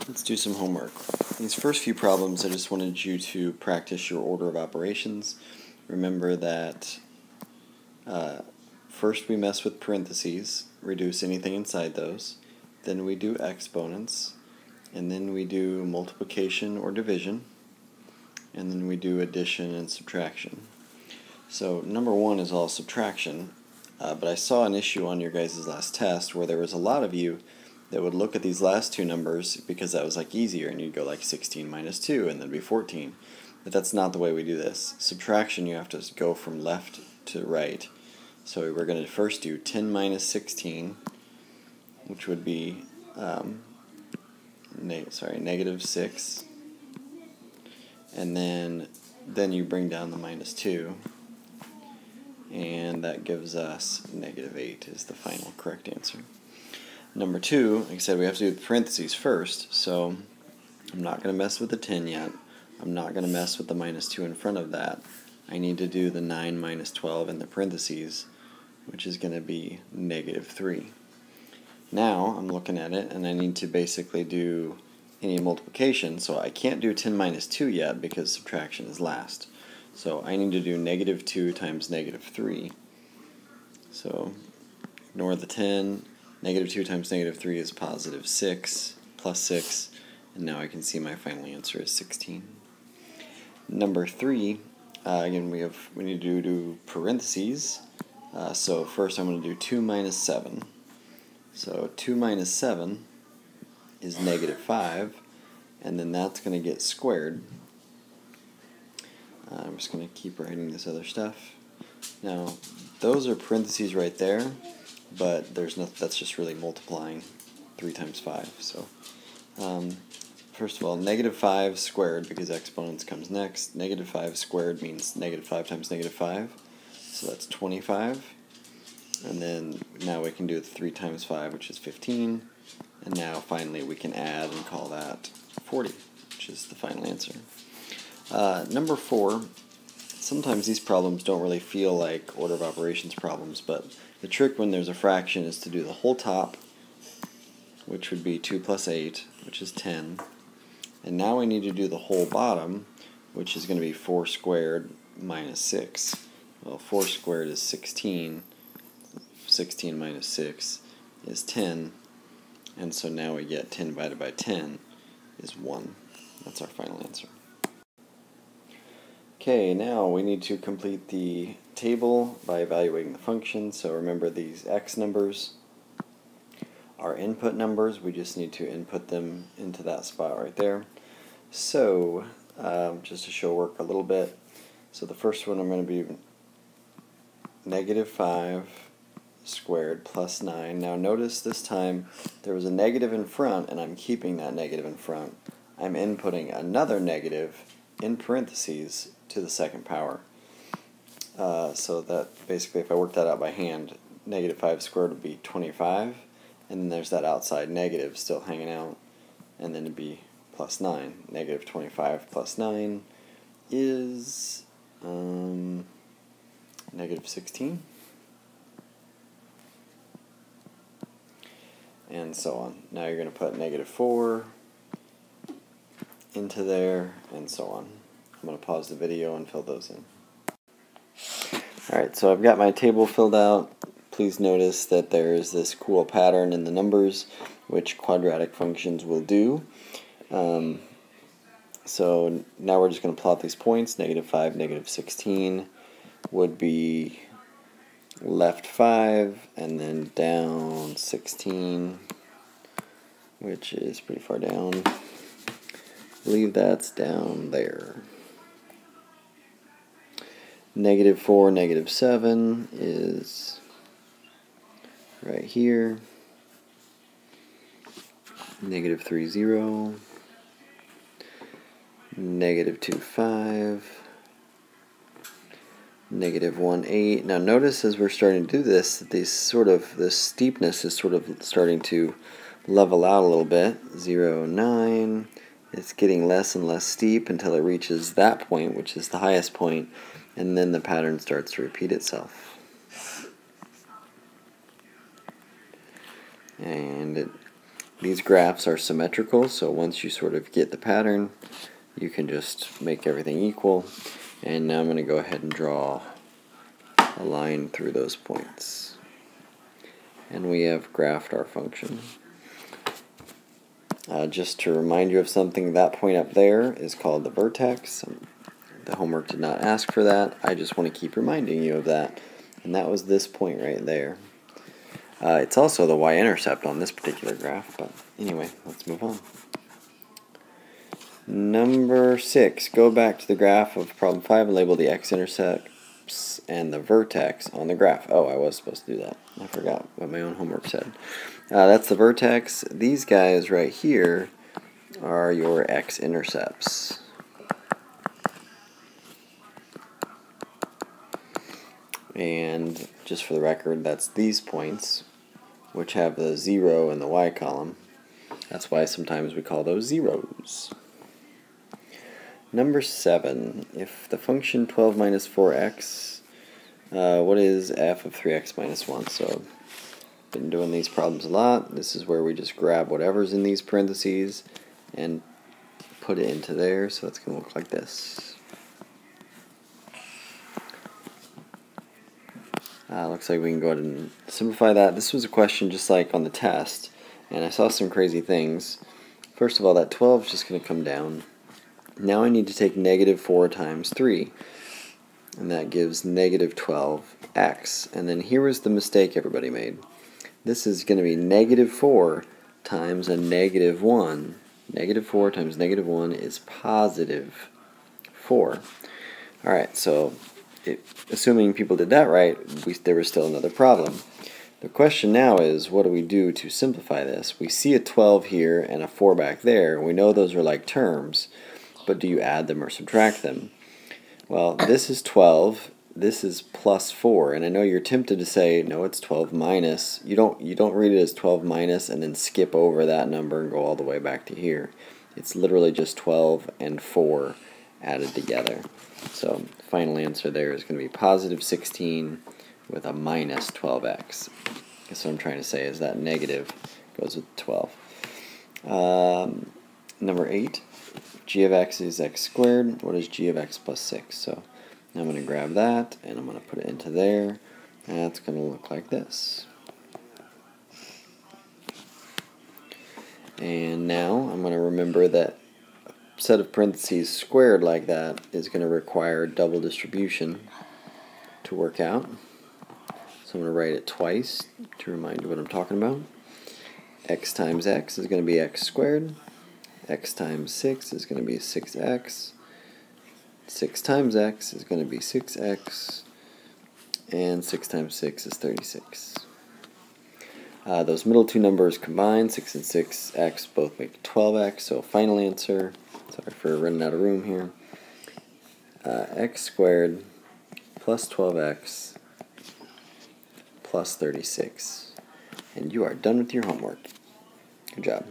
Let's do some homework. These first few problems, I just wanted you to practice your order of operations. Remember that first we mess with parentheses, reduce anything inside those. Then we do exponents. And then we do multiplication or division. And then we do addition and subtraction. So number one is all subtraction. But I saw an issue on your guys' last test where there was a lot of you that would look at these last two numbers because that was like easier, and you'd go like 16 minus 2 and then be 14. But that's not the way we do this. Subtraction, you have to go from left to right. So we're going to first do 10 minus 16, which would be negative 6. And then you bring down the minus 2. And that gives us negative 8 is the final correct answer. Number 2, like I said, we have to do the parentheses first, so I'm not going to mess with the 10 yet. I'm not going to mess with the minus 2 in front of that. I need to do the 9 minus 12 in the parentheses, which is going to be negative 3. Now I'm looking at it, and I need to basically do any multiplication, so I can't do 10 minus 2 yet because subtraction is last. So I need to do negative 2 times negative 3. So ignore the 10. Negative 2 times negative 3 is positive 6, plus 6, and now I can see my final answer is 16. Number 3, again we need to do parentheses. So first I'm going to do 2 minus 7. So 2 minus 7 is negative 5, and then that's going to get squared. I'm just going to keep writing this other stuff. Now, those are parentheses right there, but there's no, that's just really multiplying 3 times 5. So, first of all, negative 5 squared, because exponents comes next. Negative 5 squared means negative 5 times negative 5, so that's 25. And then now we can do 3 times 5, which is 15. And now finally we can add and call that 40, which is the final answer. Number 4, sometimes these problems don't really feel like order of operations problems, but the trick when there's a fraction is to do the whole top, which would be 2 plus 8, which is 10. And now we need to do the whole bottom, which is going to be 4 squared minus 6. Well, 4 squared is 16. 16 minus 6 is 10. And so now we get 10 divided by 10 is 1. That's our final answer. Okay, now we need to complete the table by evaluating the function. So remember, these x numbers are input numbers. We just need to input them into that spot right there. So just to show work a little bit, so the first one I'm going to be negative 5 squared plus 9. Now notice this time there was a negative in front, and I'm keeping that negative in front. I'm inputting another negative in parentheses to the second power. So that basically, if I work that out by hand, negative 5 squared would be 25, and then there's that outside negative still hanging out, and then it'd be plus 9. Negative 25 plus 9 is negative 16. And so on. Now you're going to put negative 4 into there, and so on. I'm going to pause the video and fill those in. Alright, so I've got my table filled out. Please notice that there's this cool pattern in the numbers, which quadratic functions will do. So now we're just going to plot these points. Negative 5, negative 16 would be left 5, and then down 16, which is pretty far down. I believe that's down there. Negative 4, negative 7 is right here. Negative 3, 0. Negative 2, 5. Negative 1, 8. Now notice as we're starting to do this, this steepness is sort of starting to level out a little bit. 0, 9. It's getting less and less steep until it reaches that point, which is the highest point, and then the pattern starts to repeat itself. And it These graphs are symmetrical, so once you sort of get the pattern, you can just make everything equal. And now I'm going to go ahead and draw a line through those points. And we have graphed our function. Just to remind you of something, that point up there is called the vertex. The homework did not ask for that. I just want to keep reminding you of that. And that was this point right there. It's also the y-intercept on this particular graph, but anyway, let's move on. Number 6, go back to the graph of problem 5 and label the x-intercepts and the vertex on the graph. Oh, I was supposed to do that. I forgot what my own homework said. That's the vertex. These guys right here are your x-intercepts. And just for the record, that's these points, which have the 0 in the y column. That's why sometimes we call those zeros. Number 7, if the function 12 minus 4x, what is f of 3x minus 1? So, been doing these problems a lot. This is where we just grab whatever's in these parentheses and put it into there, so it's going to look like this. Looks like we can go ahead and simplify that. This was a question just like on the test, and I saw some crazy things. First of all, that 12 is just going to come down. Now I need to take negative 4 times 3, and that gives negative 12x. And then here was the mistake everybody made. This is going to be negative 4 times a negative 1. Negative 4 times negative 1 is positive 4. Alright, so assuming people did that right, there was still another problem. The question now is, what do we do to simplify this? We see a 12 here and a 4 back there. We know those are like terms, but do you add them or subtract them? Well, this is 12, this is plus 4, and I know you're tempted to say, no, it's 12 minus. You don't read it as 12 minus and then skip over that number and go all the way back to here. It's literally just 12 and 4 added together. So the final answer there is going to be positive 16 with a minus 12x. I guess what I'm trying to say is that negative goes with 12. Number 8, g of x is x squared. What is g of x plus 6? So now I'm going to grab that and I'm going to put it into there. And that's going to look like this. And now I'm going to remember that set of parentheses squared like that is going to require double distribution to work out. So I'm going to write it twice to remind you what I'm talking about. X times x is going to be x squared. X times 6 is going to be 6x. 6 times x is going to be 6x. And 6 times 6 is 36. Those middle two numbers combined, 6 and 6x, both make 12x. So final answer, sorry for running out of room here, x squared plus 12x plus 36. And you are done with your homework. Good job.